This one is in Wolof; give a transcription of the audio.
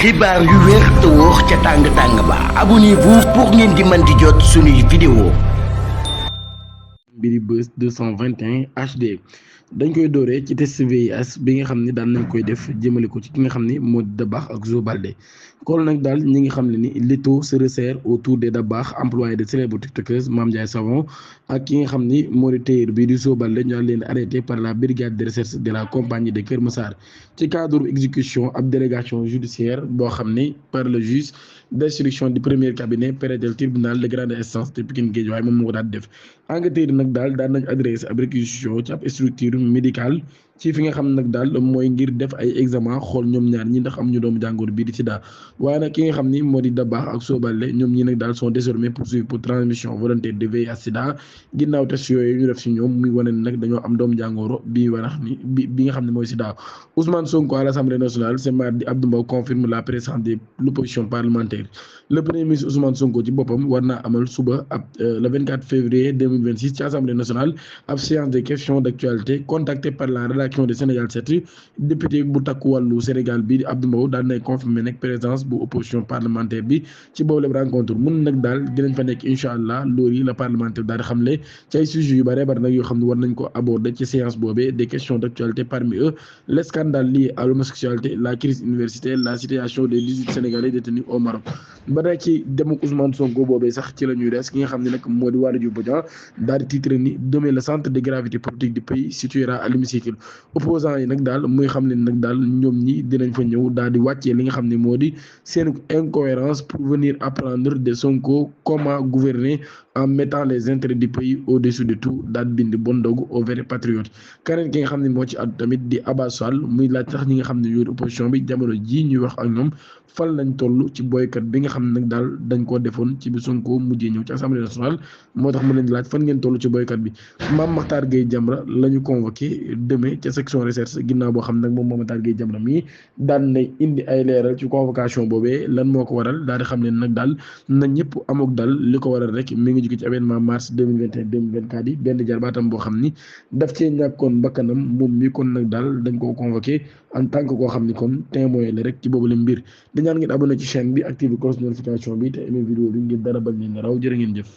xibaar yu wér te wóor ca tàng tàng ba abonnez-vous pour ngeen di mën di jot suñuy vidéo. mbiri Buzz 221 HD dañ koy dooree ci test VIH bi nga xam ne daan nañ koy def jëmale ko ci ki nga xam ni moo di Dabakh ak Zo Baldé kon nag daal ñi ngi xam ne ni l'étau se resserre autour de Dabakh employé de célèbre tiktokeuse Mame Ndiaye Savon ak ki nga xam ni moo di téyër bii di Zo Baldé ñu leen arrêté par la brigade de recherche de la compagnie de Keur Massar ci cadre exécution ab délégation judiciaire boo xam ni par le juge d'instruction du premier cabinet près-del tribunal de grande instance de Pikine Guédiawaye moom moo ko daal def enquêteurs yi nag daal daan nañ adressé ab réquisition ci ab structure médicale ci fi nga xam nag daal mooy ngir def ay examen xool ñoom ñaar ñi ndax am ñu doomu jàngoro bii di sida waaye nag ki nga xam ni moo di Dabakh ak Zo Baldé ñoom ñi nag daal sont désormais poursuivis pour transmission volontaire de VIH sida ginnaaw test yooyu ñu def si ñoom muy wane nag dañoo am doomu jàngoro bi warax ni bi nga xam ne mooy sida. Ousmane Sonko à l'Assemblée nationale ce mardi Abdou Mbow confirme la présence de l'opposition parlementaire. Le premier ministre Ousmane Sonko ci boppam war naa amal suba ab le 24 février 2026 ci Assemblée nationale ab séance de questions d'actualité contacté par la rédaction de Sénégal 7 député bu takku wàllu Sénégal bi Abdou Mbow daal nay confirmer nag présence bu opposition parlementaire bi ci boobu la rencontre mun nag daal dinañ fa nekk incha allah loolu yi la parlementaire daal di xamle ci ay sujets yu bare bari nag yoo xam ne war nañ ko aborder ci séance boobee des questions d'actualité parmi eux les scandales liés à l'homosexualité la crise universitaire la situation des 18 Sénégalais détenus au Maroc. ba tey ci demuk Ousmane Sonko boobee sax ci la ñuy des ki nga xam ne nag moo di Waly Diouf Bodiang daal di titre ni demain le centre de gravité politique du pays situera à l'hémicycle opposants yi nag daal muy xam ne nag daal ñoom ñi dinañ fa ñëw daal di wàccee li nga xam ne moo di seen incohérence pour venir apprendre de Sonko comment gouverner en mettant les intérêts du pays au-dessus de tout daal bind bon dogu aux vrais patriotes keneen ki nga xam ne moo ci àddu tamit di Abass Fall muy laaj tax ñi nga xam ne ñoo di opposition bi jamono ji ñuy wax ak ñoom fan lañ toll ci boycott bi nga xam ne nag daal dañ koo defoon ci bi Sonko mujjee ñëw ci assemblée nationale moo tax mu leen di laaj fan ngeen toll ci boycott bi. Mame Makhtar Gueye Jamra la ñu convoqué demain ca section recherche ginnaaw boo xam nag moom Mame Makhtar Gueye Jamra mii daan nay indi ay leeral ci convocation boobee lan moo ko waral daal di xam ne nag daal na ñëpp amuk dal li ko waral rek mi ngi jóge ci événement mars 2021 2024 yi benn jarbaatam boo xam ni daf cee ñàkkoon bakkanam moom mi kon nag daal dañ koo convoqué en tant que koo xam ni kon témoin la rek ci boobu la mbir di ñaan ngeen abonné ci chaîne bi activé cloche de notification bi te aimé vidéo bi ngir dara bañ leen raw jërë ngeen jëf.